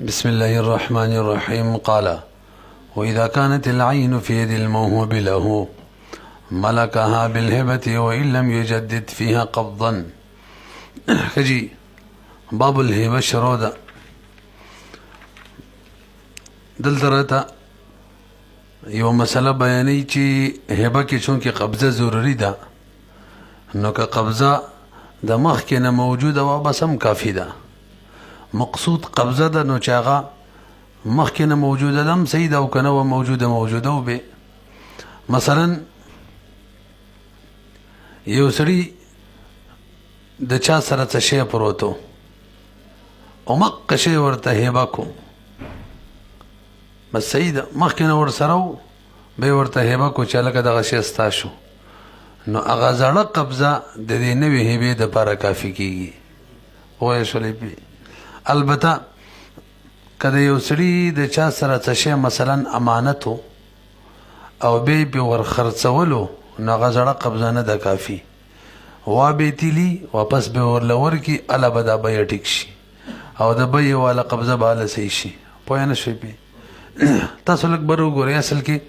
بسم الله الرحمن الرحيم. قال: وإذا كانت العين في يد الموهوب له ملكها بالهبة وإن لم يجدد فيها قبضا. کجی باب الهبه شروع ده. دلته راته یو مسله بیانوي چې هبه کې چونکې قبضه ضروري ده، نو که قبضه د مخکې نه موجوده وه بس هم کافي ده. مقصود قبضه ده، نو چې هغه مخکې نه موجوده ده هم صحیح ده، او که نه وه موجوده وبې. مثلا یو سړي د چا سره څه شی پروت و او مقه شی ورته هبه کو، بس صحیح ده، مخکې نه ورسره و بیا ورته هبه کو چې هلکه دغه شی ستا شو، نو هغه زړه قبضه د دې نوې هبې دپاره کافي کېږي. پوه شولې پې. البته که د یو سړي د چا سره څه شی مثلا امانت و او بیا یې پې ورخرڅولو، نو هغه زړه قبضه نه ده کافي، وا به تیلی واپس به ورله ورکي، هله به دا بیه ټیک شي او د بیې والا قبضه به هله صحیح شي. پوه نه شوې پې. تاسو لږ بر وګورئ، اصل کې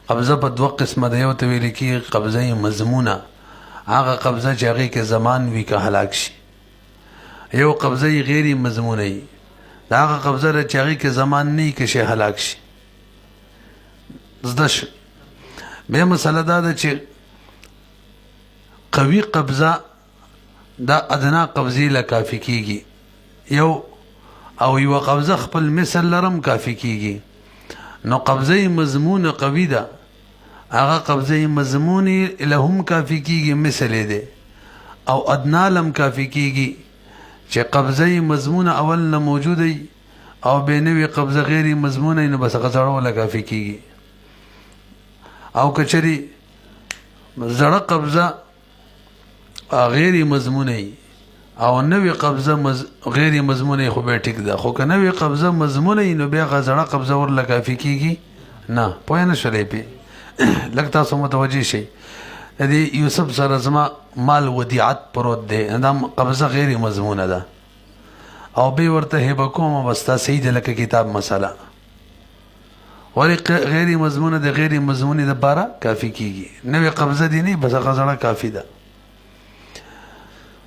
قبضه په دوه قسمه ده. یو ته ویل کېږي قبضه مضمونه، هغه قبضه چې هغې کې زمان وي که هلاک شي. یو قبضه غیر مضمونه وي، د هغه قبضه ده چې هغې کې زمان نه وي که شی هلاک شي. زده شو. بیا مسله دا ده چې قوي قبضه دا ادنا قبضې له کافي کېږي، یو او یوه قبضه خپل مثل لرم کافي کېږي. نو قبضه مضمونه قوي ده، هغه قبضه مضمونې له هم کافي کېږي، مثل یې دی، او ادنا لم کافي کېږي چې قبضه مضمونه اول نه موجوده وي او بیا نوې قبضه غیر مضمونه وي، نو بس هغه زړه له کافي کېږي. او که چېرې زړه قبضه غیر مضمونه وي او نوې قبضه غیر مضمونه وي، خو بیا ټیک ده. خو که نوې قبضه مضمونه وي، نو بیا هغه زړه قبضه ورله کافي کېږي نه. پوه نه شولې پې. لږ تاسو متوجه شئ. د دې یوسف سره زما مال ودیعت پروت دی، دا قبضه غیر مضمونه ده او بیا ورته هبه کومه، بس دا صحیح ده لکه کتاب مسله. ولې غیر مضمونه د غیر مضمونې دپاره کافي کېږي، نوې قبضه دې نه، بس هغه زړه کافي ده.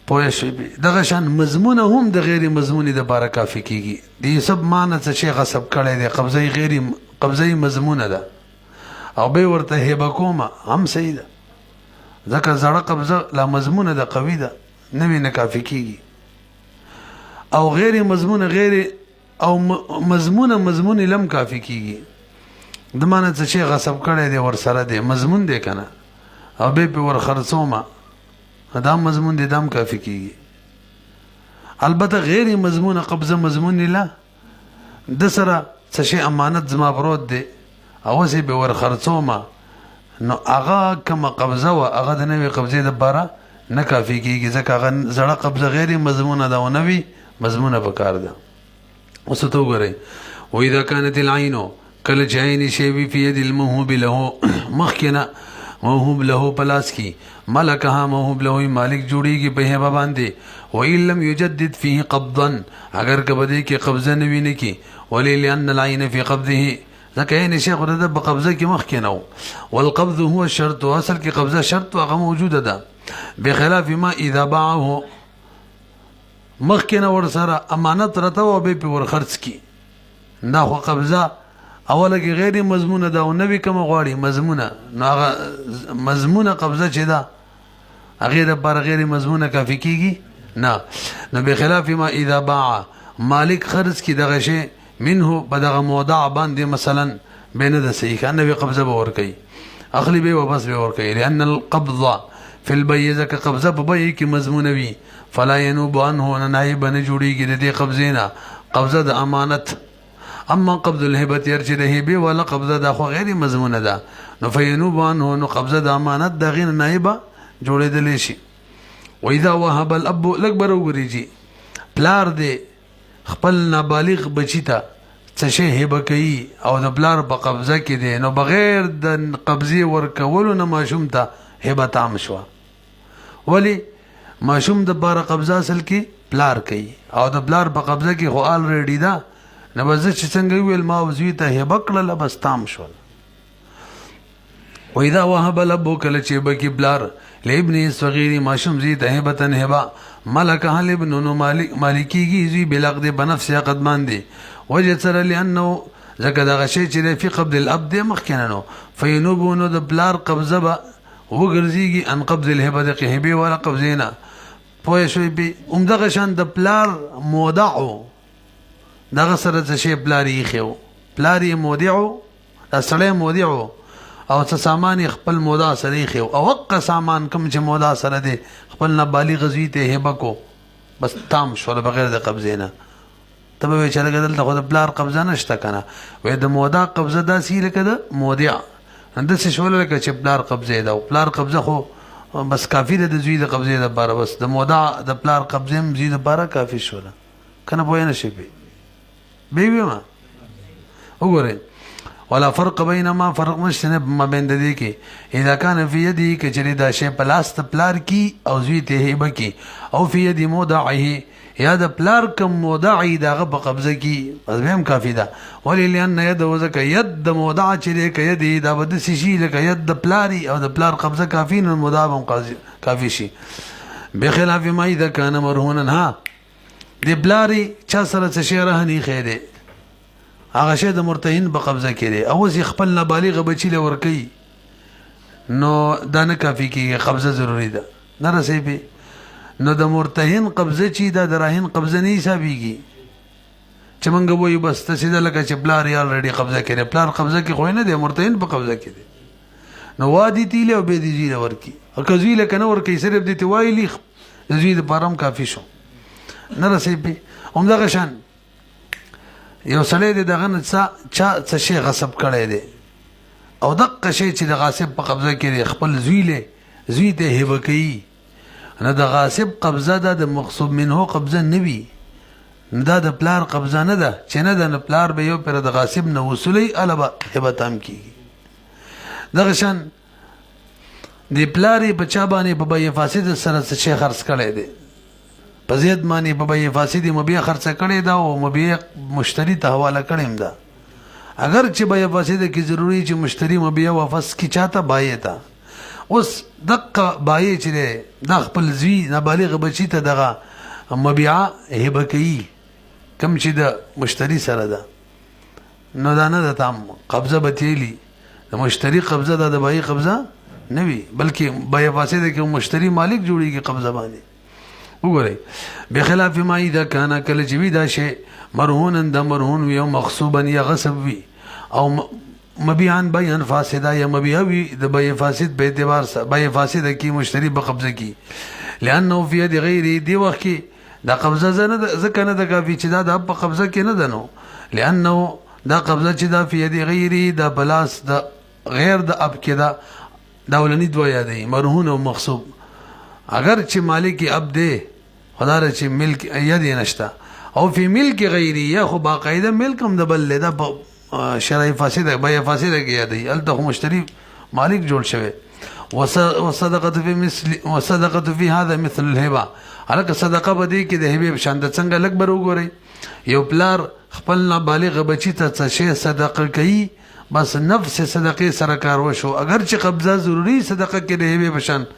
پوه شوې. دغه شان مضمونه هم د غیر مضمونې دپاره کافي کېږي. د یوسف ما نه څه شی غصب کړی دی، قبضه مضمونه ده او بیا ورته هبه کومه، هم صحیح ده، ځکه زړه قبضه لا مضمونه ده، قوي ده، نوې نه کافي کېږي. او غیر مضمونه او مضمونه لم کافي کېږي. د ما نه څه شی غصب کړی دی ورسره دی، مضمون دی که نه، او بیا پې ورخرڅومه، دا مضمون دی، دا هم کافي کېږي. البته غیر مضمونه قبضه مضمون له د سره څه شی امانت زما پروت دی او اوس یې بیا ورخرڅومه، نو هغه کومه قبضه وه هغه د نوې قبضې دپاره نه کافي کېږي، ځکه هغه زړه قبضه غیر مضمونه ده او نوې مضمونه پکار ده. اوس ته وګورئ. واذا كانت العين کله چې عین شی وي فی ید الموهوب له، مخکې نه موهوب له په لاس کې، ملکها موهوب له مالک جوړیږي په هبه باندې. وان لم یجدد فيه قبضا، اگر که په دې کې قبضه نه وي نه کې، ولې لأن العین فی قبضه، ځکه عین شی خو د په قبضه کې مخکې نه و. والقبض هو الشرط، اصل کې قبضه شرط هغه موجوده ده. بخلاف ما اذا باعه، مخکې نه ورسره امانت راته و بیا پې ورخرڅ کړي، دا خو قبضه اوله کې غیر مضمونه ده او نوې کومه غواړي مضمونه، نو هغه مضمونه قبضه چې ده هغې دپاره غیر مضمونه کافي کېږي نه. نو بخلاف ما اذا باع، مالک خرڅ کړي دغه شی منه په دغه مودع باندې مثلا، بیا نه ده صحیح، که نوې قبضه به ورکوي، اخلي به واپس به ورکوي. لأن القبضه فی البیع، ځکه قبضه په بیع کې مضمونه وي، فلا ینوب عنه، نه نایب نه جوړېږي د دې قبضې نه، قبضه د امانت. اما قبض الهبه، هر چې د هبې والا قبضه دا خو غیر مضمونه ده، نو فینوب عنه، نو قبضه د امانت د هغې نه نایبه جوړېدلی شي. واذا وهب الاب، لږ بر وګورئ، پلار دی خپل نابالغ بچی ته څه شی هبه کوي او د پلار په قبضه کې دی، نو بغیر د قبضې ورکولو نه ماشوم ته هبه تام شوه. ولې ماشوم دپاره قبضه اصل کې پلار کوي او د پلار په قبضه کې خو آلریډي ده، نو بس چې څنګه ویل ما زوی ته هبه کړله بس تام شول. وإذا وهب الأب کله چې بکی بلار لابن صغیر ماشوم زی ته هبتن هبه ملکه لابن نو مالکیږي زوی بلغد بنفس قد باندې وجه سره لانه ځکه دغه شی چې فی قبض الاب دی مخکنه نو فینوبو نو د بلار قبضه به وګرځيږي ان قبض الهبه د هبه ولا قبضینا پوه شوي به دغه شان د پلار مودعو دغه سره څه شی پلاری خو پلاری مودعو اصله مودعو او څه سامان خپل مودا سره خو او وقه سامان کوم چې مودا سره دی خپل نه بالغ زوی ته هبه کو بس تام شو بغیر د قبضینا تبه وی چې لګدل ته خود پلار قبضه نشته کنه وې د مودا قبضه داسې لکه د مودع اندسې شول لکه چې پلار قبضه دا او پلار قبضه خو بس کافی ده د زوی د قبضه د بار بس د مودا د پلار قبضه هم زوی د بار کافی شول کنه پوه نه شي به ما وګورئ ولا فرق بینما فرق مشنه ما بین د دې کې اذا کان فی یدی کې چې دا شی پلاست پلار کی او زوی ته هبه کی او فی یدی مودعه یا د پلار کم مودعی دغه په قبضه کی بس به هم کافی ده ولی لئن ید وزک ید د مودع چې کې ید دا بد شي لکه ید د پلاری او د پلار قبضه کافی نو مودع هم کافی شي بخلاف ما اذا کان مرهونا ها د پلاری چا سره څه شی رهنی خیره هغه شی د مرتهن په قبضه کې او زی خپل نابالغ بچی له ورکی نو دا نه کافی کیږي قبضه ضروری ده نه رسې به نو د مرتهن قبضه چی دا دراهن قبضه نه حسابيږي چې مونږ وایو بس ته سیده لکه چې پلار یې الریډي قبضه کړي پلار قبضه کې خو نه دی مرتهن په قبضه کې دی نو وادي تیله او به دي زیره ورکی او کزوی لکه نه ورکی صرف دې ته وایي لیخ زوی د پارم کافی شو نه رسې به همدغه شان یو سړی دی دغه نه څه شی غصب کړی دی او دغه شی چې د غاصب په قبضه کې خپل زوی ته هبه کوي نه د غاصب قبضه ده د مغصوب منه قبضه نه وي دا د پلار قبضه نه ده چې نه د پلار به یو پر د غاصب نه وصولي البا هبه تام کیږي دغه شان د پلاری بچا باندې په بای فاسد سره څه شي خرڅ کړي دي په زید باندې په بای فاسد مبيع خرڅ کړي دا او مبيع مشتری ته حواله کړي دا اگر چې بای فاسد کې ضروری چې مشتری مبيع واپس کی چاته بای تا اوس دغه بای چې د خپل زوی نابالغ بچی ته دغه مبيع هبه کوي کم چې د مشتری سره ده نو دا نه ده تام قبضه بتیلی د مشتری قبضه ده د بای قبضه نه وي بلکې بای فاسد کې مشتری مالک جوړیږي قبضه باندې وګورئ بخلاف ما اذا كان کله چې وی دا شی مرهون د مرهون وي او مغصوبا یا غصب وي او مبيعان بیان فاسده یا مبيع وي د بای فاسد په اعتبار سره بای فاسد کې مشتری په قبضه کې لانه فی يد غیر دی وخت کې دا قبضه ځکه نه د کافی چې دا د په قبضه کې نه دنو لانه دا قبضه چې دا فی يد غیر دا بلاس د غیر د اب کې دا ولنی دوه دی مرهون او مغصوب اگر چې مالک اب دی خدای چې ملک ید نشتا او فی ملک غیری یا خو باقاعده ملک هم د بل دا شرعی فاسده بای فاسده کې دی الته مشتری مالک جوړ شوی وصدقه فی مثل وصدقه فی هذا مثل الهبه الک صدقه بدی کې د هبه شان د څنګه لګ بر وګوري یو پلار خپل نابالغ بچی ته څه شی صدقه کوي بس نفس صدقه سره کار وشو اگر چې قبضه ضروری صدقه کې د هبه بشان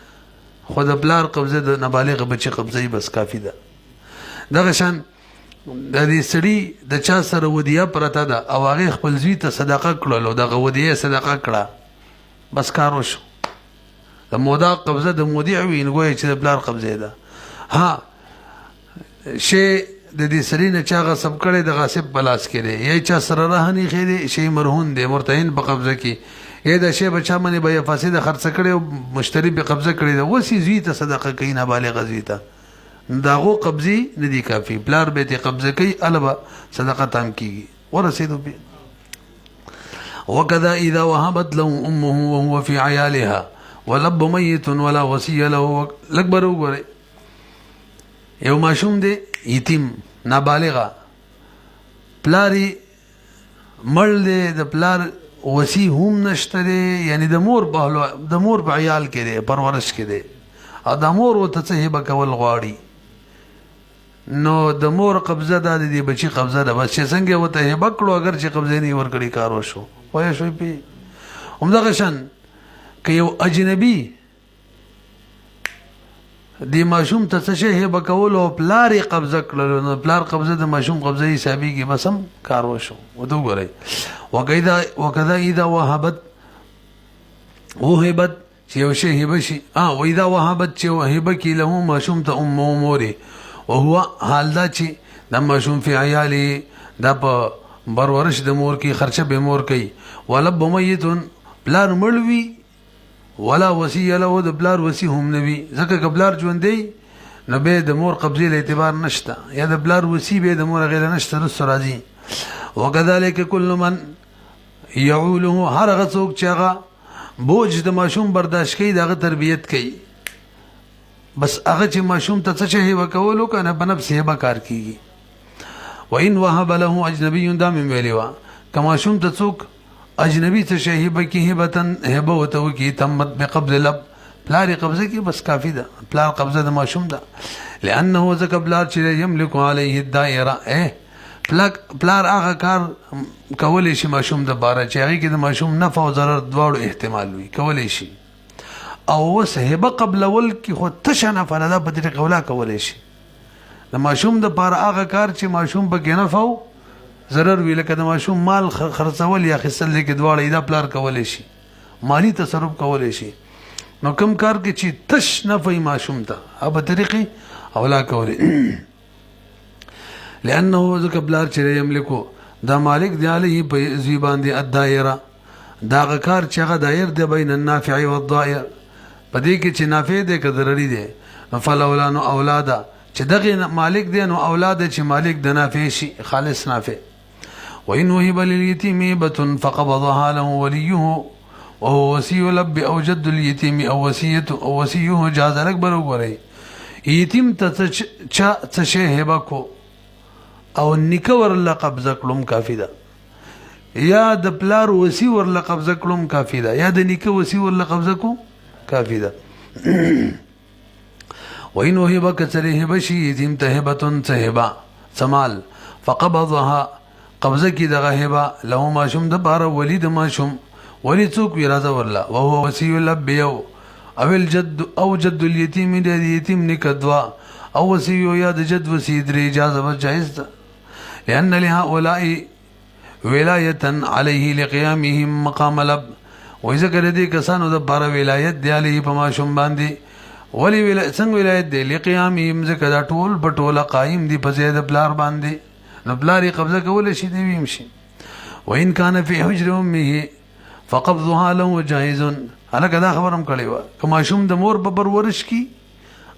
خود پلار قبضه د نابالغ بچی قبضه بس کافی ده دغه شان د دې سړي د چا سره ودیه پرته ده او هغه خپل زوی ته صدقه کړلو دغه ودیه صدقه کړه بس کار وشو د مودا قبضه د مودع وی نګوي چې د پلار قبضه ده ها شی د دې سړي نه چا غصب کړي د غاصب بلاس کړي یا چا سره رهنی خېده شی مرهون دی مرتهن په قبضه کې اې دا شی بچا باندې بیا فاسد خرڅ کړي او مشتری به قبضه کړي دا وسی زوی ته صدقه کوي نه بالغ زوی ته داغو قبضی ندی کافی پلار به ته قبضه کوي البا صدقه تام کیږي ورسېدو به وکذا اذا وهبت له امه وهو في عيالها ولب ميت ولا وصي له لکبر وګوره یو ماشوم دی یتیم نابالغه پلاری مړ دی د پلار وسی هم نشته دی یعنی د مور په عیال کې دی پرورش کې دی ا د مور وته څه هبه کول غواړي نو د مور قبضه دا د دې بچي قبضه ده، بس چې څنګه وته هبه کړو اگر چې قبضه نه ورکړي کار وشو. وای شوي پی همدغه شان که یو اجنبي دی ماشوم ته څه شی هبه کول او پلار یې قبضه کړل، نو پلار قبضه د ماشوم قبضه حسابيږي، بس هم کار وشو. وته وګورئ وکذا اذا وهبت وهبت چې یو شی هبه شي و اذا وهبت چې هبه کی له ماشوم ته ام موري وهو حال دا چې د ماشوم فی عیالی دا په برورش د مور کې خرچه به مور کوي، ولب میت پلار مړوي ولا وصی له د پلار وصی هم نوي، ځکه که پلار ژوندی نو به د مور قبضه له اعتبار نشته، یا د پلار وصی به د مور غیر نشته رس راځي. وکذلک کل من یعوله هر هغه څوک چې هغه بوج د ماشوم برداشت کوي دغه تربیت کوي، بس هغه چې ماشوم ته څه شی وکولو کنه په نفس هبه کار کیږي. وان وهب له اجنبي دا من ویلوا که ماشوم ته څوک اجنبي ته شی هبه کی هبتن هبه وته کی تمت بقبض لب پلار قبضه کی بس کافی ده، پلار قبضه د ماشوم ده، لانه ذک پلار چې یملک علیه الدائره پلار هغه کار کولی شي ماشوم د باره چې هغه کې د ماشوم نفع او ضرر دواړو احتمال وي کولی شي، او وس هبه قبل ول کی خو تشه نفع نه په دې قولا کولی شي د ماشوم د باره هغه کار چې ماشوم په کې نفع او ضرر وي، لکه د ماشوم مال خرڅول یا خصل کې دواړه دا پلار کولی شي، مالی تصرف کولی شي. نو کوم کار کې چې تش نفع ماشوم ته په طریقې اولا کولی لانه ذک بلار چې یملکو دا مالک دی علیه په زی باندې الدائره دا کار چې هغه دایر دی بین النافع والضائر، په دې کې چې نافع دی که ضرري دی، فلولا نو اولاده چې دغه مالک دی نو اولاد چې مالک د نافع شي خالص نافع. وان وهب لليتيم هبه فقبضها له وليه وهو وصي لب او جد اليتيم او وصيه جاز الاكبر. وګورئ یتیم ته څه شی هبه کو او نیکه ورله قبضه کړم کافی ده، یا د پلار وصی ورله قبضه کړم کافی ده، یا د نیکه وصی ورله قبضه کو کافی ده. وین وهبه کچره هبه شي یتیم ته هبتون څه هبه سمال فقبضها قبضه کی دغه هبه له ماشوم د بار ولید ماشوم ولی څوک وراده ورله وهو وصی لب یو او الجد او جد اليتيم د یتیم نیکه دوا او وصی یا د جد وصی درې اجازه جائز ده، لأن لهؤلاء ولاية عليه لقيامهم مقام لب وإذا كان دي كسانو د بار ولایت دی علیه په ماشوم باندې ولی څنګه ولایت دی لقيامهم ځکه دا ټول پټوله قائم دی په ځای د پلار باندې، نو پلار قبضه کول شي دی ویم شي. وإن كان في حجر أمه فقبضها له جائز، هلکه دا خبرم کړی و که ماشوم د مور په پرورش کی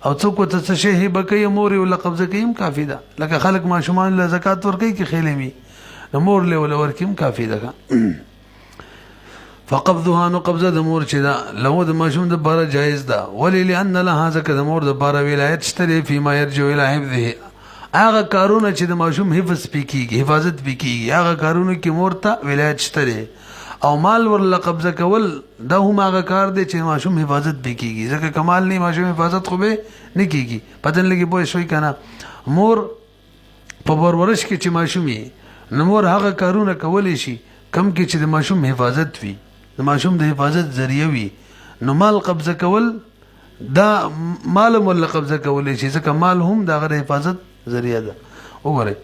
او څوک ته څه شی هبه کوي مور ولا قبضه کوي کافی ده، لکه خلک ماشومان له زکات ورکوي کې خېلې وي نو مور له ولا ورکیم کافی ده. فقبضها نو قبضه د مور چې ده له د ماشوم د باره جایز ده، ولی لأن لها ځکه د مور د باره ولایت شته فيما يرجو الى حفظه، هغه کارونه چې د ماشوم حفظ پې کېږي حفاظت پې کېږي هغه کارونه کې مور ته ولایت شته، او مال ورله قبضه کول دا هم هغه کار دی چې ماشوم حفاظت به کیږي، ځکه کمال نه ماشوم حفاظت خو به نه کیږي. پتن لګي پوه شوي کنه مور په پرورش کې چې ماشومي نو مور هغه کارونه کولی شي کم کې چې د ماشوم حفاظت وي، د ماشوم د حفاظت ذریعہ وي، نو مال قبضه کول دا مال ورله قبضه کولی شي ځکه مال هم د هغه حفاظت ذریعہ ده. وګورئ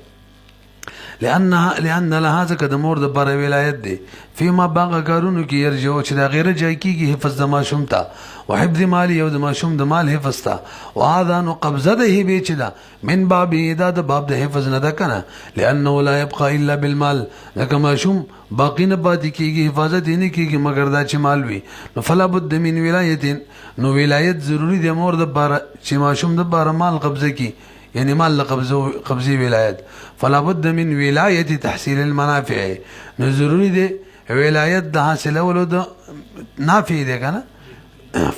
لأن لها ځکه د مور د بره ولایت دی فيما باغ کارونو کې يرجو چې دا غیر جای کېږي حفظ د ماشوم ته وحفظ مالی او د ماشوم د مال حفظ ته، وهذا نو قبضه د هبې چې ده من باب دا د باب د حفظ نه ده کنه، لأنه لا يبقى الا بالمال ځکه ماشوم باقی نه پاتې کېږي حفاظت یې نه کېږي مګر دا چې مال وي، نو فلا بد من ولایت نو ولایت ضروري د مور د باره چې ماشوم د باره مال قبضه کی یعنی مال قبضی ولایت، فلا بد من ولایت تحصیل المنافع نو ضروری دی ولایت د حاصلولو د نافع دی کنه،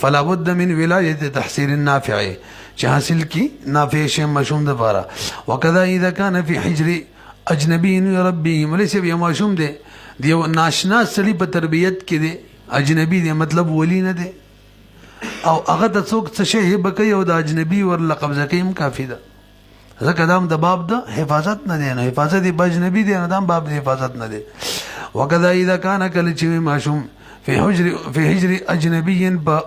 فلا بد من ولایت تحصیل النافع چې حاصل کی نافع شی مشوم د پاره. وکذا اذا كان في حجر اجنبي يربيه وليس بمشوم دی دیو ناشنا سړي په تربیت کې دی اجنبي دی مطلب ولی نه دی او هغه د څوک څه شی به کوي او د اجنبي ور لقب زکیم کافی ده، ځکه دا هم د باب د حفاظت نه دی، نو حفاظت یې په اجنبي دی، نو دا هم باب د حفاظت نه دی. وکذا اذا کان کله چې وي ماشوم فی حجر اجنبي په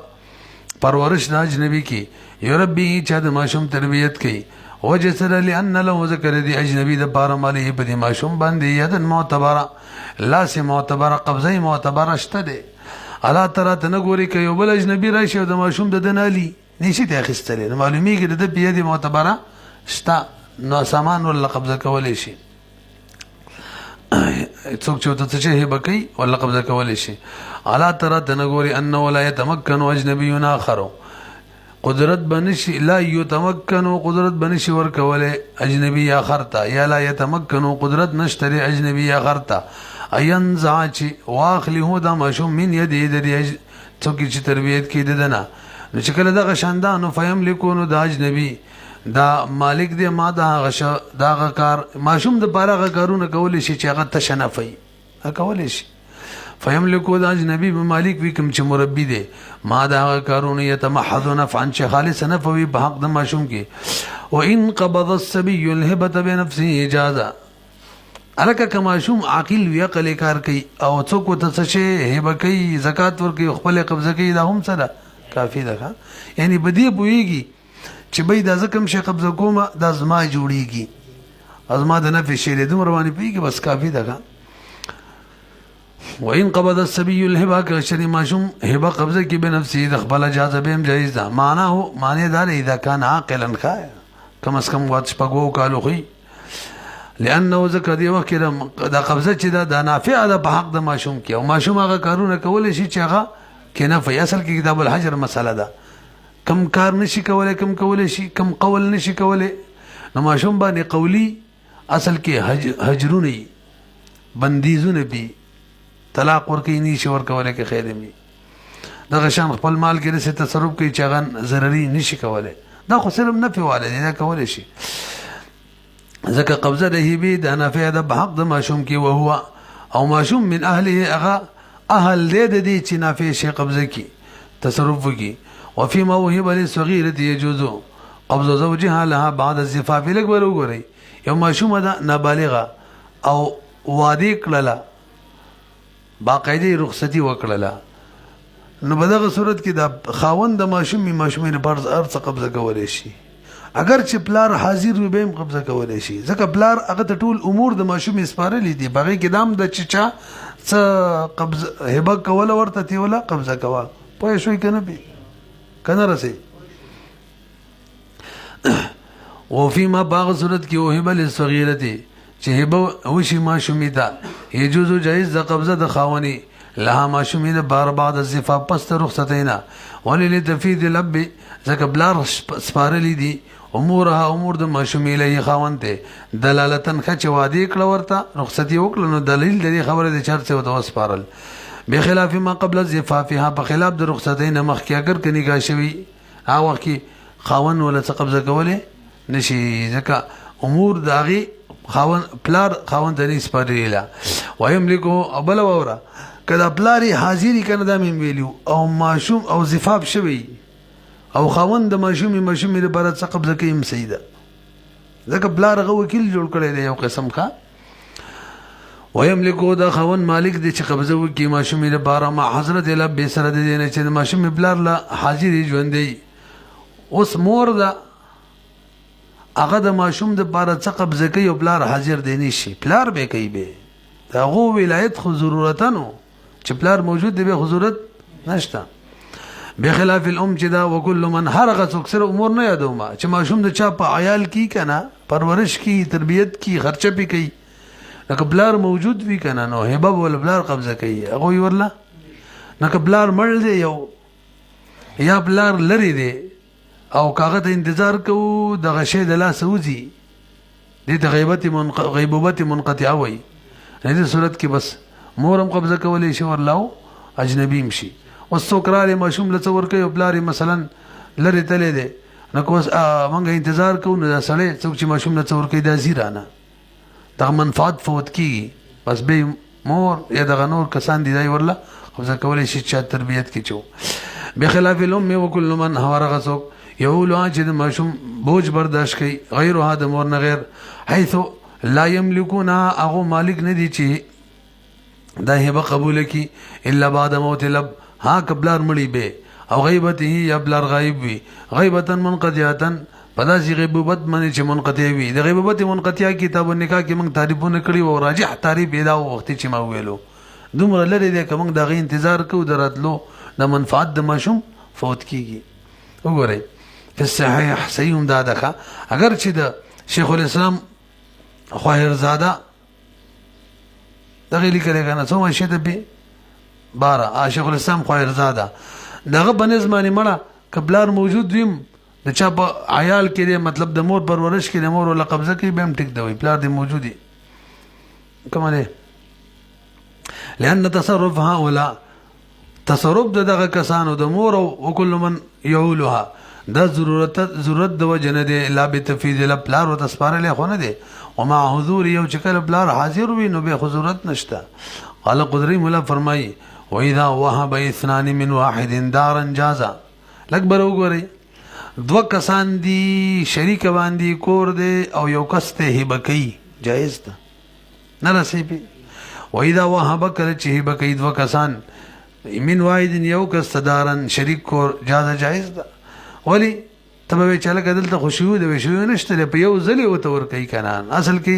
پرورش د اجنبي کې یربي چا د ماشوم تربیت کوي وجه سره لأن له ذکر دی اجنبي د پاره مالی په دې ماشوم باندې یدن معتبره لاس معتبره قبضه معتبره شته دی. الا ترى تنګوري کوي بل اجنبي راشي او د ماشوم د دنالي نشي ته اخیستل، نو معلومیږي د په دې معتبره شته، نو سامان ولا قبضه کولای شي. څوک چې ته څه هبه کوي ولا قبضه کولای شي. الا ترى تنګوري ان ولا يتمكن اجنبي اخر قدرت بنشي لا يتمكن قدرت بنشي ورکوله اجنبي اخر ته، یا لا يتمكن قدرت نشتري اجنبي اخر ته اين زاچ واخلی هو دا ماشوم من ید د څوک چې تربیت کې ددنه، نو چې کله دغه شاندانو فهم لیکونو د اجنبي دا مالک دی ما دا غشه دا کار ماشوم د بارغه کارونه کول شي چې هغه تشنفي کول شي. فیملکو د اجنبي به مالک وي کوم چې مربي دی ما دا کارونه یتمحض نفعا چې خالص نفوي په حق د ماشوم کې. وان قبض الصبي الهبه بنفسه اجازه الکه که ماشوم عاقل وي عقل کار کوي او څوک ته څه هبه کوي زکات ورکوي خپل قبضه کوي دا هم سره کافی ده. یعنی بدی پويږي چې به دا زکم شي قبضه کومه دا زما جوړیږي ازما د نفع شي له دومره باندې پويږي بس کافی ده. وان قبض الصبي الهبه كشري ماشوم هبه قبضه کی بنفسه د خپل اجازه به جایز ده. معنی دار اذا كان عاقلا خا کم از کم وات شپغو کالو خي لانه ذکر دی وکړه دا قبضه چې دا نافع ده په حق د ماشوم کې او ماشوم هغه کارونه کول شي چې هغه کې نفع اصل کې کتاب الحجر مساله ده کم کار نشي کولای کم کولای شي کم قول نشي کولای نو ماشوم باندې قولی اصل کې هجرونه بندیزونه بي طلاق ورکې نشي ورکولای کې خیر می دغه شان خپل مال کې څه تصرف کوي چې هغه ضرري نشي کولای دا خو صرف نفع والي دا کولای شي ځکه قبضه د هبه د نافع د حق د ماشوم کې وهو او ماشوم من اهله هغه اهل دې چې نافع شي قبضه کې تصرف کوي. وفي موهبه للصغيره يجوز قبض زوجها لها بعد الزفاف لك وګورئ یو ماشوم ده نابالغه او وادي کړله باقاعده رخصتي وکړله نو په دغه صورت کې د خاوند د ماشومې پر ارڅ قبضه کولای شي اگر چې پلار حاضر وي به هم قبضه کولای شي ځکه پلار هغه ته ټول امور د ماشومې سپارلې دي بغي کې دام د چچا څه قبضه هبه کول ورته تی ولا قبضه کوا پوه شوي کنه به کنه رسي. وفيما باغ صورت کې وهبه للصغيره چې هبه وشي ماشومې ته يجوز جائز د قبضه د خاوني لها ماشومې د بار بعد الزفاف پس رخصتینا وللتفيد لب ځکه بلار سپارلې دي امورها امور د ماشومې له خاوند ته دلالتن خچ وادي کړه ورته رخصتي وکړه نو دلیل د خبره د چرته وته سپارل بخلاف ما قبل الزفافها په خلاف د رخصتین مخکې اگر کني کا شوی هغه وخت خاوند ولا قبضه کوله نشي ځکه امور داغي خاوند د سپارلیلا ويملكه ابل وورا کله پلاری حاضری کنه د مين ویلو او ماشوم او زفاف شوی او خاوند د ماشومې لپاره څه قبضه کوي مسیده ځکه بلار غو وکیل جوړ کړی دی یو قسم کا ويملكه دا خاوند مالک دی چې قبضه وکي ماشومې لپاره ما حضرت لب سره دی نه چې ماشومې بلار لا حاضری ژوندې اوس مور دا هغه د ماشوم د لپاره څه قبضه کوي او بلار حاضر دی نشي پلار به کوي به دا غو ولایت خو ضرورتانو چې پلار موجود دی به ضرورت نشته بخلاف الام چې دا وکل من هرغه څوک سره امور نه یادوما چې ماشوم د چا په عیال کی کنه پرورش کی تربیت کی خرچه پی کوي لکه بلار موجود وی کنه نو هبه ول بلار قبضه کوي هغه ورلا نکه بلار مړ دی یو یا بلار لري دی او کاغه ته انتظار کو د غشې د لاس وځي د غیبوبت منقطعه وي نه دې صورت کې بس مورم قبضه کولې شي ورلاو اجنبي مشي وسوکراله ماشوم لڅور کوي بلاري مثلا لری تلې دي نو کوس مونږ انتظار کوو نو سړی څوک چې ماشوم لڅور کوي د زیرانه دا منفعت فوت کی بس به مور یا د غنور کسان دي دی ورلا قبضه کولې شي چې تربيت کې چو بخلاف الام وكل من هورغه څوک یولها چې د ماشوم بوج برداشت کوي غیرها د مور نه غیر حيث لا یملکونها هغه مالک نه دي چې دا هبه قبول کی الا بعد موت الاب ها قبلار مړي به او غیبته یا بلار غایب وي غیبتا منقطعه پداسي غیبوبت باندې چې منقطع وي د غیبوبت منقطع کتاب النکاح کې موږ تعریفونه کړی او راجح تعریف پیدا وخت چې ما ویلو دومره لري د کوم دغه انتظار کو دراتلو د منفعت د ماشوم فوت کیږي وګورئ په صحیح صحیح دا ده اگر چې د شیخ الاسلام خواهرزاده دغه لیکل کنه څو شي ته به 12 شیخ الاسلام خواهرزاده دغه بنظمانی مړه قبلار موجود ویم د چا په عیال کې مطلب د مور پرورش کې د مور ول قبضه کې به هم ټیک دی پلار دی موجودي کومه لأن تصرف هؤلاء تصرف دغه کسانو د مور او کل من يعولها دا ضرورت د وجنه دی لا بتفید الپلار او تسپارل خو نه دی او مع حضور یو چکل پلار حاضر وي نو به ضرورت نشته قال قدری مولا فرمای واذا وهب اثنان من واحد دارا جازا لکبر وګورئ دو کسان دی شریک باندې کور دی او یو کس ته هبه کوي جایز ده نه رسېږي واذا وهب کله چې هبه کوي دو کسان من واحد یو کس دارن شریک کور جایز ده ولی تبه چاله کدل ته خوشیو د وشیو نشته په یو ځلې وته ور کوي کنان اصل کې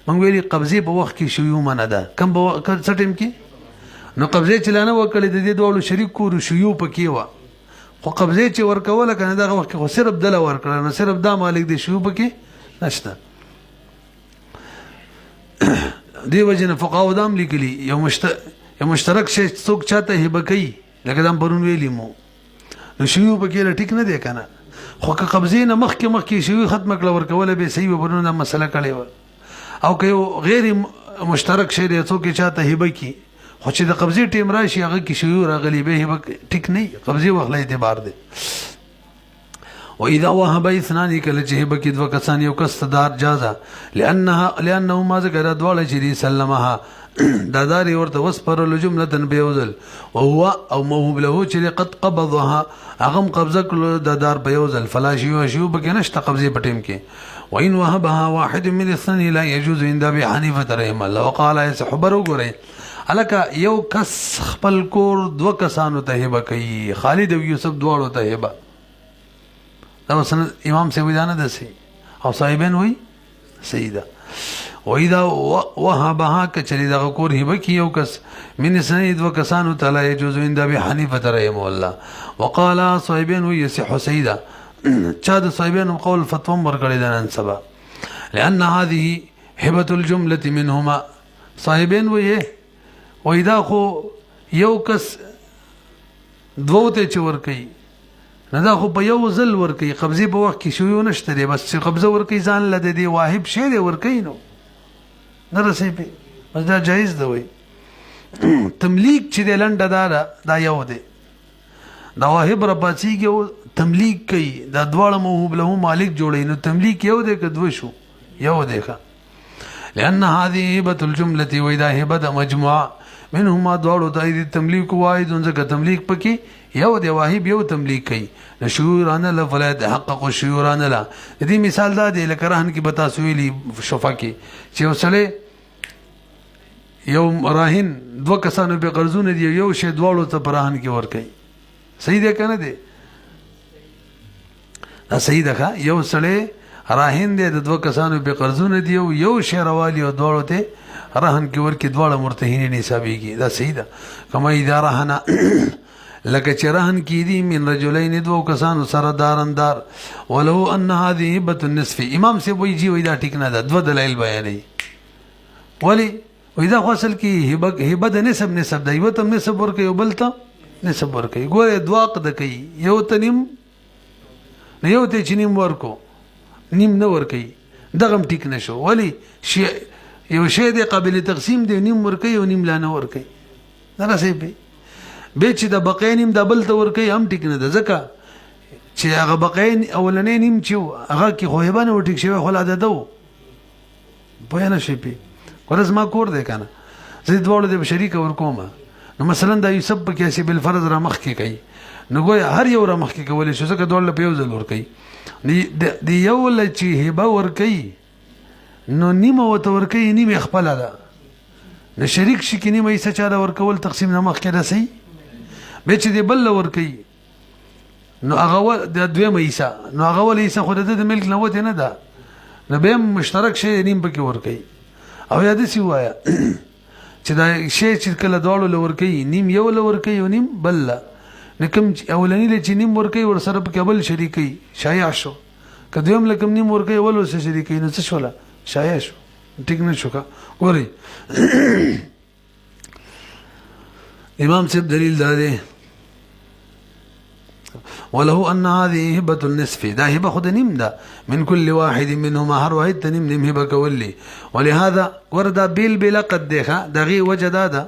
مونږ ویلي قبضه په وخت کې شیو منه ده کم په څټم کې نو قبضه چلانه وکړي د دې ډول شریک کور شیو پکې و خو قبضه چې ورکول کنه دغه وخت خو صرف دل ورکړل نو صرف دا مالک دی شیو پکې نشته دی وجنه فقاو دام لیکلي یو مشترک شی څوک چاته هبه کوي لکه دا پرون ویلی مو نو شیو پکې ټیک نه دی کنه خو که قبضه نه مخکې شیو ختم کړه ورکول به صحیح وبرونه مسله کړي و او که غیر مشترک شی دی څوک چاته هبه کوي خو چې د قبضه ټیم راشي هغه کې شیو راغلی به هبه ټیک نه قبضه وخت له اعتبار دی واذا وهب اثنان کله چې هبه کې دوه کسان یو کس دار جازا لانه ما ذکر دوله چې سلمها دادار ورته وسپر جمله بيوزل وهو او موهوب له چې قد قبضها اغم قبضه کړ دادار بيوزل فلا شيو بکنشت قبضه پټیم کې وان وهبها واحد من الاثنين لا يجوز عند ابي حنيفه رحمه الله وقال يسحبر وګورئ الکه یو کس خپل کور دو کسانو ته هبه کوي خالد او یوسف دواړو ته هبه دا وسن امام سے ویدانه دسي او صاحبین وی سیدا واذا وهبها کچری دغه کور هبه کی یو کس من سنید وکسانو تعالی يجوز عند ابي حنيفه رحمه الله وقال صاحبين ويصح سيدا چا د صاحبين قول فتوا ورکړی دنن سبا لان هذه هبه الجمله منهما صاحبين واذا خو یو کس دوته چ ور کوي نه دا خو په یو ځل ور کوي قبضه په وخت کې شو نشته دی بس چې قبضه ور کوي ځان لده دی واهب شه دی ور کوي نو نه رسې په بس دا جایز دی وای تملیک چې د لنډه دا یو دی دا واهب را پاتېږي او تملیک کوي دا دواړه موهوب له مالک جوړي نو تملیک یو دی که دوه شو یو دی ښه لان هذه هبه الجمله واذا هبه مجموعه منهما دواړو ته تملیک واحد ځکه تملیک پکې یو دی واهب یو تملیک کوي شعورانه لا فلا تحقق شعورانه لا دې مثال دا دی لکه راهن کې بتا سویلی شفا کې چې وسله یو راهن دوه کسانو به قرضونه دی یو شی دواړو ته پراهن کې ور کوي صحیح ده کنه دی دا صحیح ده یو سړی راهن دی د دوه کسانو به قرضونه دی یو شی روالی او دواړو ته راهن کې ور کې دواړه مرتهنین حسابيږي دا صحیح ده کما اداره نه لکه چرهن کی دی من رجلین دو کسانو سره دارندار ولو ان هذه هبه النصف امام سے وی جی وی دا ټیک نه ده دو دلایل بیانې ولی وی دا اصل کی هبه د نسب دی یو تم نسب ور کوي بل ته نسب ور کوي ګوره دواق د کوي یو تنیم نه یو ته چنیم ورکو نیم نه ور کوي دغم ټیک نشو ولی شی یو شی د قابل تقسیم دی نیم ور کوي او نیم لا نه ور کوي دا رسې به چې د بقین د بل تور کوي هم ټیک نه ده ځکه چې هغه بقین اولنې نیم چې هغه کې خو هبه نه ټیک شوی خو لا ده په نه شي په ورځ ما کور دی کنه زه دواړو د شریک ور کومه نو مثلا د یوسف په کې بل فرض را مخ کې کوي نو ګویا هر یو را مخکې کولی شو ځکه دواړه په یو ځل ورکوي د یو له چې هبه ورکوي نو نیمه ورته ورکوي نیمه خپله ده نو شریک شي کې نیمه حصه چاله ورکول تقسیم نه مخکې رسوي بیا چې د بل له ورکوي نو هغه د دویمه حصه نو هغه ول حصه خو د ملک نه وتې نه ده نو بیا مشترک شی نیم پکې ورکوي او یا داسې ووایه چې دا شی چې کله دواړو له ورکوي نیم یو له ورکوي او نیم بل له نو کوم اولني له چې نیم ورکوي ورسره پکې بل شریکوي شایع شو که دویم له کوم نیم ورکوي اول ورسره شریکوي نو څه شوله شایع شو ټیک نه شو که ګورئ امام صاحب دلیل دا دی وله ان هذه هبه النصف دا هبه خود نیم ده من كل واحد منهما هر واحد نیم نیم هبه کولی ولهذا وردا بیل بلا قد ده دغه وجدا ده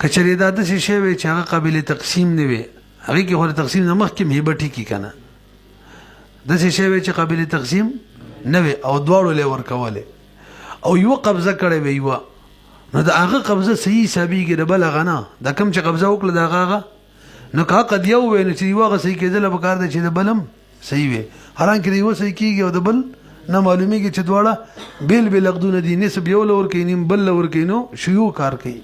کچری دا د شی وی چې هغه قابل تقسیم نه وي هغه کې خو تقسیم نه مخکې هبه ټیکی کنه د شی وی چې قابل تقسیم نه وي او دواړو له ورکواله او یو قبضه کړي وي یو نو دا هغه قبضه صحیح حسابيږي د بل غنا دا کم چې قبضه وکړه دا هغه نو کا قد یو ویني چې یو هغه صحیح کېدل به کار دی چې د بلم صحیح وي حالانکه یو صحیح کیږي او د بل نه معلومیږي چې دواړه بیل بیل عقدونه دي نسب یو لور کې نیم بل لور کې نو شیو کار کوي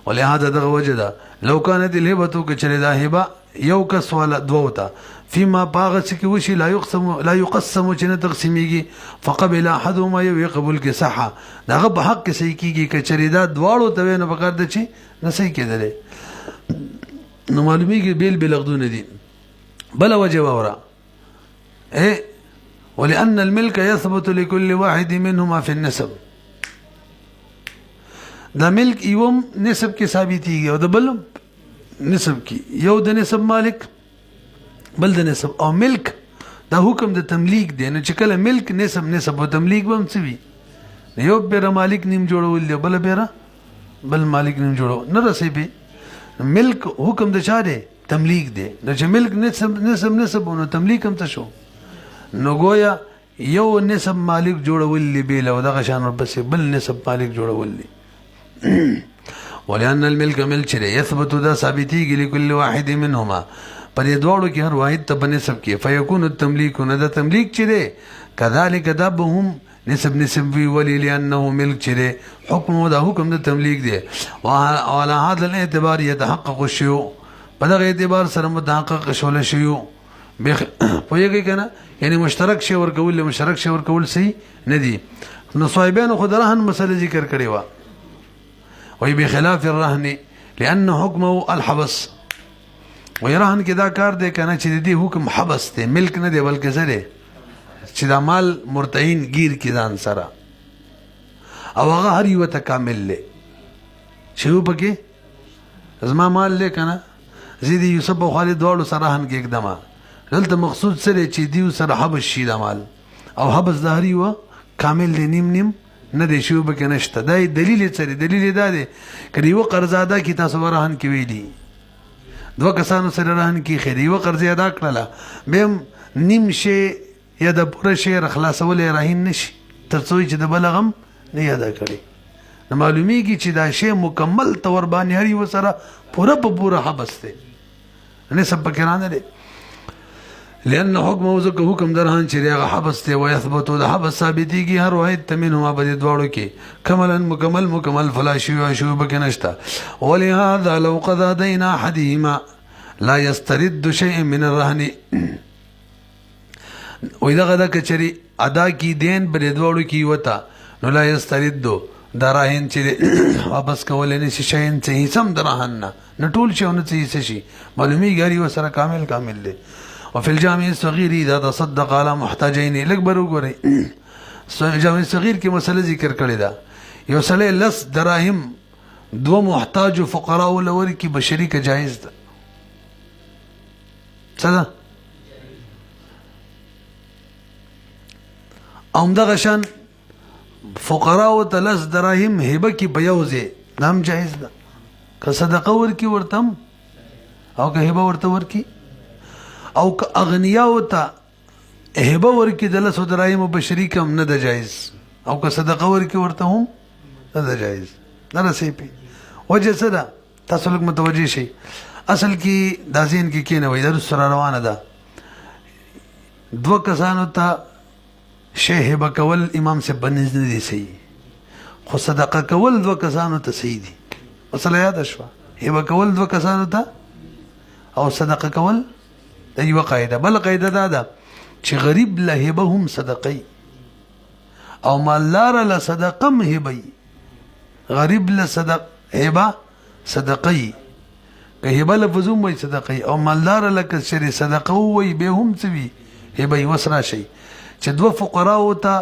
ولهذا دغه وجدا لو كانت الهبه كچره دا هبه یو کس ولا دوته فيما باغت کی وشي لا يقسم چې نه تقسیمیږي فقبل احدهما يقبل کی صحه دغه په حق کې صحیح کیږي کچره دا دواړو ته نه پکړ د چی نه صحیح کېدل نو معلومیږي بیل بیل عقدونه دي بل وجه وورا ولأن الملك يثبت لكل واحد منهما في النسب دا ملک یوم نسب کې ثابتېږي او د بل نسب کې یو د نسب مالک بل د نسب او ملک دا حکم د تملیک دی نو چې کله ملک نسب او تملیک به هم څه وي یو بیره مالک نیم جوړول دی بل بیره بل مالک نیم جوړول نه رسي به ملک حکم د چا دی تملیک دی نو چې ملک نسب نو تملیک هم ته شو نو گویا یو نسب مالک جوړول دی بیل او دغه شان بس بل نسب مالک جوړول دی ولأن الملك ملک يثبت دا ثابتيږي لكل واحد منهما پر دوړو کې هر واحد ته بنسب کې فيكون التمليك نه دا تملیک چره كذلك دا بهم نسب وی ولي لانه ملک چره حکم دا حکم د تملیک دی وعلى هذا الاعتبار يتحقق الشيوع په دغه اعتبار سره متحقق شول شيوع پوهیږي کنه یعنی مشترک شی ورکول صحیح نه دي نو صاحبانو خدرهن مسله ذکر کړي وا وي بخلاف الرهن لأن حكمه الحبس ويرهن كذا کار دی کنه چې دې حکم حبس دی ملک نه دی بلکې زره چې دا مال مرتهین گیر کې ځان سره او هغه هر یو ته کامل له شروع پکې زما مال له کنه زیدی یوسف او خالد دوړو سره هن کې اقدام دلته مقصود سره چې دیو سره حبس شي دا مال او حبس د هر یو کامل نیم نه دی شو به کنهشته دا دلیل سره دلیل دا دی کله یو قرض ادا کی تاسو ورهن کې ویلي دوه کسانو سره رهن کې خیر یو قرض ادا کړله به نیم شي یا د پوره شي خلاصول راهین نشي ترڅو چې د بلغم نه ادا کړي نو معلومیږي چې دا شی مکمل تور باندې هر یو سره پوره حبس دی نه سب پکرانه دی لأن حكمه ذکر حکم درهان چې هغه حبس ته ويثبت د حبس ثابتيږي هر واحد تمنه په دوړو کې کملا مکمل فلا شيء بکنشتا ولهذا لو قضى دين احدهما لا يسترد شيء من الرهن واذا غدا کچري ادا کی دین پر دوړو کې وتا نو لا يسترد دراهن چې واپس کول نه شي شین چې سم درهن نه ټول شونه چې شي معلومي غاري وسره کامل دي وفي الجامع الصغير اذا تصدق على محتاجين لکبر وګورئ جامع الصغير کې مسله ذکر کړی دا یو سړی لس دراهم دو محتاج فقراء ولور کې بشری کا جائز ده څه اومده غشان فقراء او تلس دراهم هبه کې بیوزه نام جائز ده که صدقه ورکی ورتم او که هبه ورته ورکی او که اغنیا وتا هبه ورکی دله سو درایم بشری کم نه ده جایز او که صدقه ورکی ورته هم نه ده جایز نه رسې پی وجه څه ده تاسو لږ متوجه شئ. اصل کې دا ذهن کې کېنوئ درس سره روانه ده. دوه کسانو ته شی هبه کول امام صاحب بنز نه دي صحیح، خو صدقه کول دوه کسانو ته صحیح دي. مسله یاده شوه، هبه کول دوه کسانو ته او صدقه کول د یوه قاعده. بل قاعده دا ده چې غریب له هبه هم صدقه او مالدار له صدقه هم هبه. غریب له هبه صدقه که هبه لفظ هم وایي صدقه او مالدار له که چېرې صدقه ووایي بیا هم څه وي هبه. اوس راشئ چې دوه فقراو ته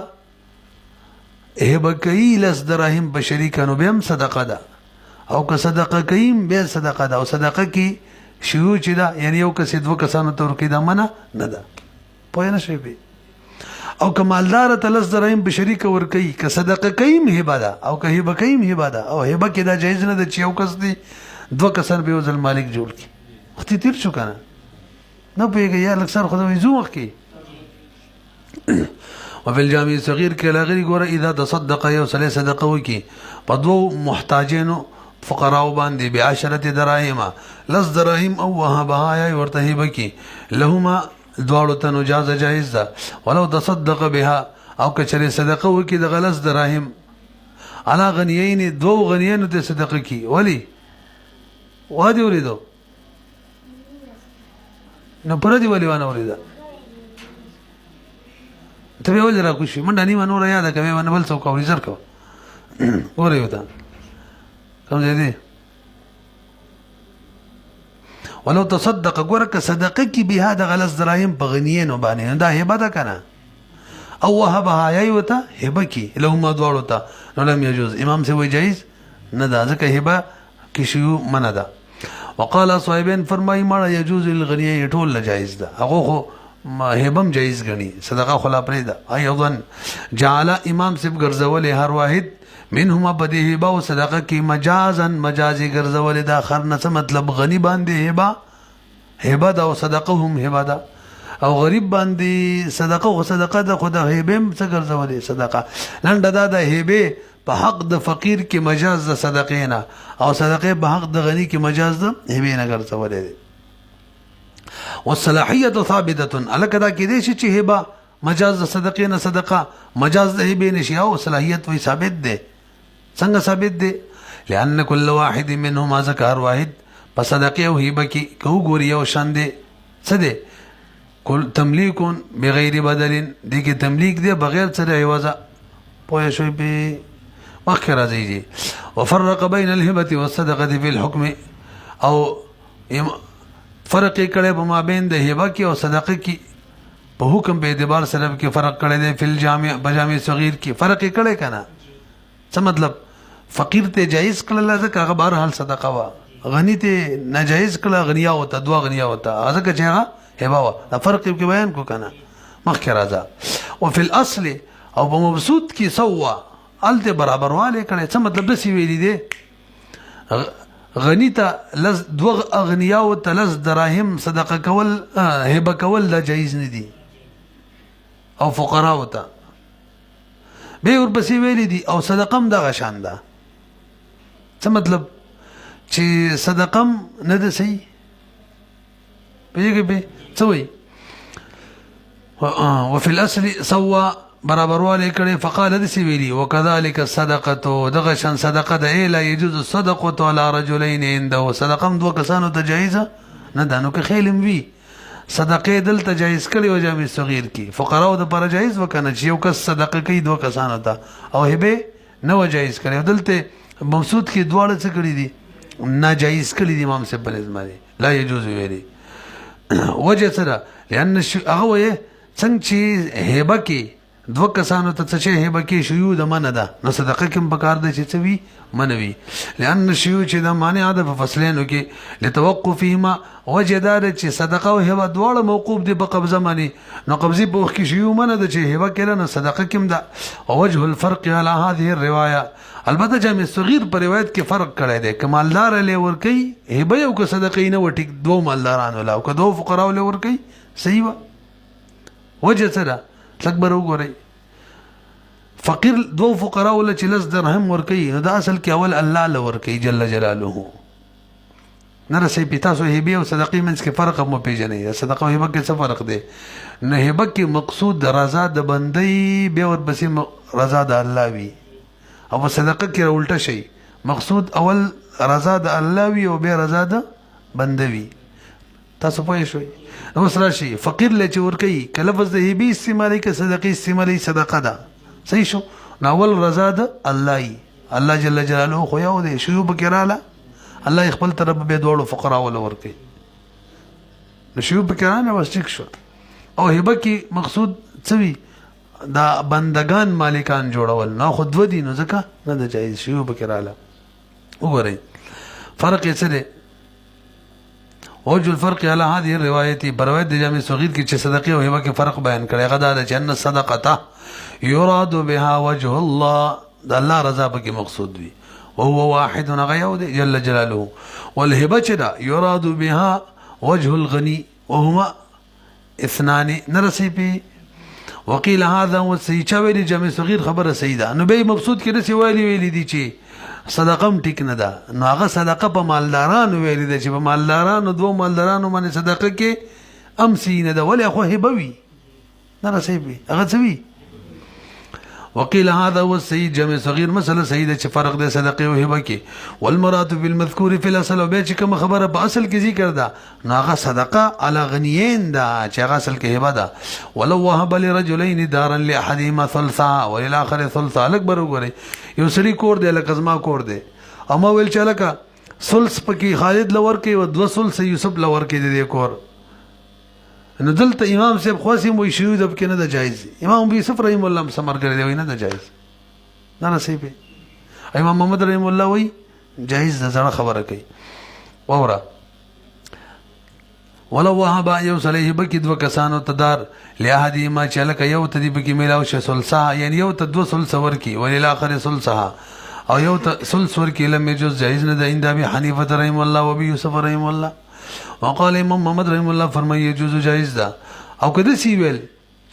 هبه کوي 10 دراهم په شریکه نو بیا هم صدقه ده، او که صدقه کوي بیا صدقه ده. او صدقه کې شیوع چې ده یعنی یو کس دوه کسانو ته ورکوي دا منع نه ده. پوه نه شئ پې. او که مالدار ته 10 دراهم په شریکه ورکوي که صدقه کوي هبه ده، او که هبه کوي هبه ده. او هبه کې دا جایز نه ده چې یو کس دی دوه کسان به یو ځل مالک جوړ کړي. وخت تیر شو که نه نه پوهېږئ یا لږ سر خو د وضو مخکې. وفي الجامع الصغير کې لاغري ګوره اذا تصدق یو سړی صدقه وکړي په دوو محتاجینو فقراو باندې ب10 دراهم 10 دراهم او وهبها یا ورته هبه کړي لهما دواړو ته نو جایز ده. ولو تصدق بها او که چېرې صدقه وکړي دغه 10 دراهم علی غنیین دوو غنیینو ته صدقه کړي. ولې وادي ولیدو نو پردي ولې وانه ولیده ته به ولې راکوشي منډه نیمه نوره یاده کوې ونه بل څوک اوري زر کوه ګورئ ورته کوم ځای دی. ولو تصدق ګوره که صدقه کې بها دغه 10 دراهم په غنیینو باندې دا هبه ده که نه او وهبها یا یې ورته هبه کړي لهما دواړو ته نو لم یجوز. امام صاحب وایي جایز نه ده ځکه هبه کې شیوع منع ده. وقال صاحبین فرمایي ماړه یجوز للغنیین ټول نه جایز ده. هغه خو هبم جایز غني صدقه خلا پرېده. ايضا جعل امام صاحب ګرځولې هر واحد منهما بدی هبه او صدقه کې مجازا مجازي ګرځولې دا خر نه څه مطلب غني باندې هبه دا او صدقه هم هبه ده او غریب باندې صدقه او صدقه ده خو د هبه څه ګرځولې صدقه. لنډه دا د هبه په حق د فقیر کې مجاز د صدقې نه او صدقې په حق د غني کې مجاز د هبه نه ګرځولې. والصلاحيه ثابته الکه دا کې دې چې هبه مجاز د صدقې نه صدقه مجاز د هبه نشي او صلاحیت وي ثابت ده. څنګه ثابت ده؟ لأن كل واحد منهما ذکر واحد په صدقې او هبه کې کو ګوري او شان دي څه دي کل تملیک بغیر بدل دي کې تملیک دی بغیر څه عوض. پوه شئ په مخکې راځي. وفرق بين الهبه والصدقه في الحكم او فرق کړي په مابین د هبه کې او صدقه کې په حکم په اعتبار سره کې فرق کړي دی. فل جامع بجامع صغیر کې فرق کړي کنه څه مطلب فقیر ته جایز کړل ځکه هغه بهر حال صدقه وا غنی ته ناجایز کړل غنیا وته دوا غنیا وته ځکه چې هغه هبه وا دا فرق کې بیان کو کنه مخکې راځه. او فل اصل او په مبسوط کې سوا الته برابر واله کړي څه مطلب د سی ویلې دی غنی ته دوه اغنیا او 3 دراهم صدقه کول هبه کول لا جایز نه دي او فقرا وته به ورپسې ویلې دي او صدقم دغه شان ده. څه مطلب چې صدقم نه ده صحیح پیږي به څه وایي وفي الاصل سوا برابر والے کړي فقال دسی ویلی وكذلك الصدقه دغه شان صدقه ده لا يجوز الصدقه على رجلين عنده صدقه دو کسانو ته جایزه نه دانو که خیلم وی صدقه دلته جایز کړي او جامع صغیر کې فقراو د پر جایز وکنه چې یو کس صدقه کوي دو کسانو ته او هبه نه جایز کړي دلته مقصود کې دواړه څه کړي دي ناجایز کړي دي. امام صاحب بل لا يجوز ویلی وجه سره لأن هغه څنګه چې هبه کې دو کسانو ته څه هبه کې شیوع د منه ده نو صدقه کې پکار ده چې څه وي منوي. لأن شیوع چې د مانع ده په فصلینو کې لتوقفهما وجه دار چې صدقه او هبه دواړه موقوف دي په قبضه باندې نو قبضه په وخت کې شیوع منه ده چې هبه کړه نو صدقه کې ده. وجه الفرق على هذه الروايه البته جامع صغیر پر روایت کې فرق کړی دی. کمالدار له ور کوي هبه او که صدقه نه وټیک دوه مالدارانو لا او که دوه فقراو له ور کوي صحیح و وجه سره تکبر وګورئ فقیر دو فقراو له 10 درهم ور کوي نو دا اصل کې اول الله له ور کوي جل جلاله نه رسي په تاسو هبه او صدقې منځ کې فرق مو پیژنئ. صدقه او هبه کې څه فرق دی؟ نه هبه کې مقصود د رضا د بندۍ بیا ورپسې رضا د الله وي، او صدقه کې الټه شي، مقصود اول رضا د الله وي او بیا رضا د بندوي. تاسو پوه شئ؟ اوس راشي فقیر له چې ورکوي که لفظ د هبې استعمالوي که صدقې استعمالوي صدقه ده، صحیح شو. نو اول رضا د الله وي، الله جل جلاله خو یو دی، شیو پکې راله الله خپل طرف به دواړو فقراء ول ورکوي، نو شیو پکې رانه بس ټیک شو. او هبه کې مقصود څه وي؟ دا بندگان مالکان جوړول، نو خو دوه دي نو ځکه نه ده جایز شیو پکې راله. وګورئ فرق یې څه دی؟ وجه الفرق على هذه الروايه بروایت د جامع صغیر کې چې صدقه او هبه کې فرق بیان کړی، هغه دا چې ان الصدقه يراد بها وجه الله، د الله رضا پکې مقصود وي، وهو واحد غيود جل جلاله، والهبه چې دا يراد بها وجه الغني وهما اثنان نرسي په. وقيل هذا والسيچوي جامع صغیر خبره سیده، نو به مقصود کې رسي ویلي دي چې صدقه هم ټیک نه ده، نو هغه صدقه په مالدارانو ویلې ده چې په مالدارانو دوه مالدارانو باندې صدقه کې امسی نه ده، ولې خو هبه وي نه رسېږي هغه څه وي. وقيل هذا هو السيد جمع صغير مسألة سيدة چې فرق ده صدقه او هبه کې. والمراد بالمذكور في الاصل، او به چې کوم خبره په اصل کې ذکر ده نو هغه صدقه على غنيين ده چې هغه اصل کې هبه ده. ولو وهب لرجلين دارا لاحدهما ثلثا وللاخر ثلثا، الاکبر وګورئ یو سړي کور دی لکه زما کور دی، اما ویل چې لکه ثلث پکې خالد لور کې او دوه ثلث یوسف لور کې دی کور، نو دلته امام صاحب خواسي مو شیو د کې نه ده جایز. امام ابو یوسف رحم الله سمر کړی دی نه ده جایز، نه نصیب. امام محمد رحم الله وی جایز ده، ځړه خبره کوي. وورا ولو وهب يوصله بکې دوه کسانو تدار لاحدی ما چې لکه یو ته دی بکې میلاو شه ثلثا، یعنی یو ته دوه ثلث ورکی وللاخر ثلثها، او یو ته ثلث ورکی لم يجوز جایز نه ده عند ابي حنیفه رحم الله و ابي يوسف رحم الله. وقال امام محمد رحم الله فرمایي يجوز جایز ده. او کده سی ویل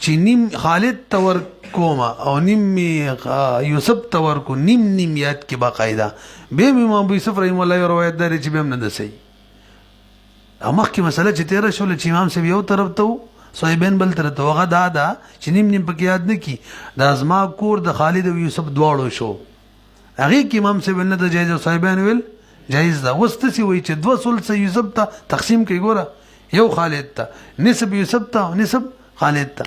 چې نیم خالد تور کوما او نیم یوسف تور کو نیم یاد کې باقاعده به امام ابو یوسف رحم الله روایت داري چې به هم نه ده صحیح. امخ کې مسله چې تیر شول چې امام صاحب یو طرف ته صاحبین بل طرف ته وغه دا چې نیم پکې یاد نه کی، دا ازما کور د خالد او یوسف دواړو شو، هغه کې امام صاحب نه ته جایز او صاحبین ویل جایز ده. وستسی وای چې دوه ثلث یوسف ته تقسیم کوي، ګوره یو خالد ته نسب یوسف ته نسب خالد ته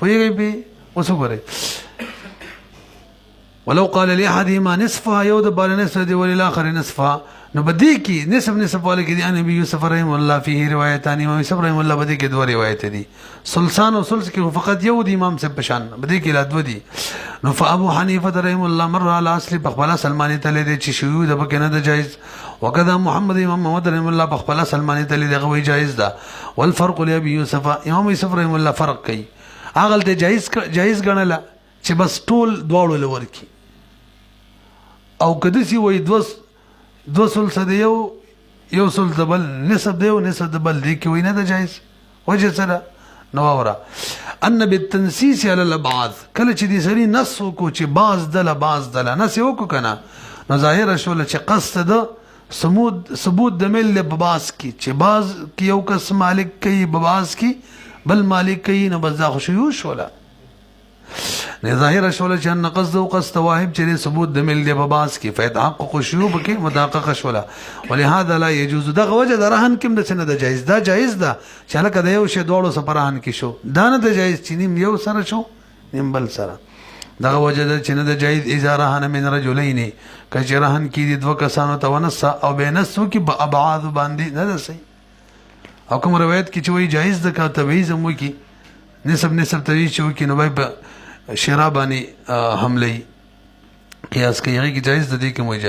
پوهیږئ په اوس وګورئ. ولو قال لاحدهما نصفها، یو د بار نصف دی وللاخر نصفها، نو بدی کی نصف والے کی دی ان ابي يوسف رحم الله فيه روایتان، امام يوسف رحم الله بدی کی دو روایت دي، ثلثان او ثلث کی فقط یو دی امام سے پشان بدی کی لا دو دی. نو فابو حنیفه رحم الله مر على اصل بخبلا سلمانی تل دی چې شیو د بکنه د جایز، وکذا محمد امام محمد رحم الله بخبلا سلمانی تل دی غوي جایز ده. والفرق لابي يوسف، امام يوسف رحم الله فرق کوي اغل ته جایز غنله چې بس ټول دواړو لور کی، او کده سی وای دو ثلث دی یو ثلث بل نسب دی او نسب بل دی کې وینه ده جایز. وجه سره نو اورا ان بالتنسيس على الابعاد، کله چې دې سړي نص کو چې باز دله نص وکړو کنه، نو ظاهر شول چې قصد ده ثبوت د مل په باز کې چې باز کې یو کس مالک کوي باز کې بل مالک کوي، نو بس دا خوشیو شوله نه ظاهر شوله چې ان قصد او قصد واهب چې ثبوت د مل په باز کې فتحقق شیوب کې مداققه شوله. ولهذا لا يجوز، دغه وجه د رهن کې د څه نه جایز، دا جایز ده چې لکه د یو شی دوړو سپرهن کې شو، دا نه د جایز چې نیم یو سره شو نیم بل سره، دغه وجه د چې نه د جایز اذا رهن من رجلین، کچې رهن کې د دوه کسانو ته ونص او بینسو کې په ابعاد باندې نه ده صحیح. او کوم روایت کې چې وایي جایز ده کا تبعیض مو کې نسب توی چې وکي نو به شرابانی حمله قیاس کوي، هغه کې جایز ده دي کې مو جایز